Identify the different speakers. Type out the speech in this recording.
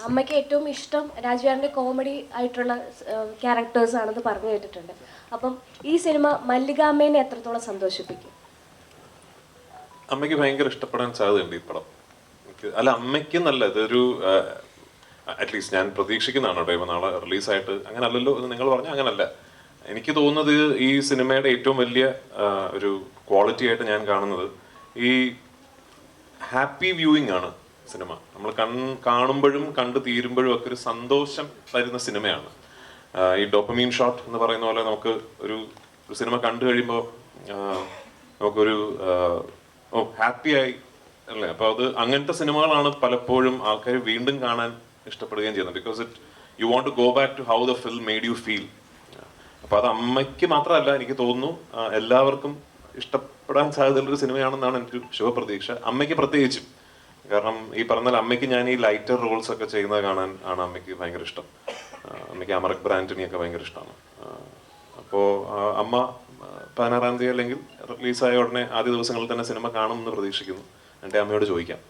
Speaker 1: അമ്മയ്ക്ക് ഏറ്റവും ഇഷ്ടം രാജുവേട്ടൻ്റെ കോമഡി ആയിട്ടുള്ള ക്യാരക്ടേഴ്സ് ആണെന്ന് പറഞ്ഞു കേട്ടിട്ടുണ്ട്. അപ്പം ഈ സിനിമ മല്ലികാമ്മേനെ എത്രത്തോളം സന്തോഷിപ്പിക്കും?
Speaker 2: അമ്മയ്ക്ക് ഭയങ്കര ഇഷ്ടപ്പെടാൻ സാധ്യതയുണ്ട് ഈ പടം. അല്ല, അമ്മയ്ക്ക് നല്ല ഇതൊരു അറ്റ്ലീസ്റ്റ് ഞാൻ പ്രതീക്ഷിക്കുന്നതാണ് കേട്ടോ. ഇപ്പം നാളെ റിലീസായിട്ട് അങ്ങനെ അല്ലല്ലോ എന്ന് നിങ്ങൾ പറഞ്ഞാൽ അങ്ങനല്ല. എനിക്ക് തോന്നുന്നത് ഈ സിനിമയുടെ ഏറ്റവും വലിയ ഒരു ക്വാളിറ്റി ആയിട്ട് ഞാൻ കാണുന്നത് ഈ ഹാപ്പി വ്യൂയിങ് ആണ് സിനിമ. നമ്മൾ കാണുമ്പോഴും കണ്ടു തീരുമ്പോഴും ഒക്കെ ഒരു സന്തോഷം തരുന്ന സിനിമയാണ്. ഈ ഡോപ്പമീൻ ഷോട്ട് എന്ന് പറയുന്ന പോലെ നമുക്ക് ഒരു സിനിമ കണ്ടു കഴിയുമ്പോൾ നമുക്കൊരു ഹാപ്പിയായി അല്ലേ. അപ്പോൾ അത് അങ്ങനത്തെ സിനിമകളാണ് പലപ്പോഴും ആൾക്കാർ വീണ്ടും കാണാൻ ഇഷ്ടപ്പെടുകയും ചെയ്യുന്നത്. Because you want to go back to how the film made you feel. അപ്പോൾ അത് അമ്മയ്ക്ക് മാത്രമല്ല, എനിക്ക് തോന്നുന്നു എല്ലാവർക്കും ഇഷ്ടപ്പെടാൻ സാധ്യതയുള്ളൊരു സിനിമയാണെന്നാണ് എൻ്റെ ഒരു ശുഭപ്രതീക്ഷ. അമ്മയ്ക്ക് പ്രത്യേകിച്ചും. കാരണം ഈ പറഞ്ഞാൽ അമ്മയ്ക്ക് ഞാൻ ഈ ലൈറ്റർ റോൾസ് ഒക്കെ ചെയ്യുന്നത് കാണാൻ ആണ് അമ്മയ്ക്ക് ഭയങ്കര ഇഷ്ടം. അമ്മയ്ക്ക് അമറക് ബ്രാൻഡണിയൊക്കെ ഭയങ്കര ഇഷ്ടമാണ്. അപ്പോൾ അമ്മ 16-ാം തീയതി അല്ലെങ്കിൽ റിലീസായ ഉടനെ ആദ്യ ദിവസങ്ങളിൽ തന്നെ സിനിമ കാണുമെന്ന് പ്രതീക്ഷിക്കുന്നു. എൻ്റെ അമ്മയോട് ചോദിക്കാം.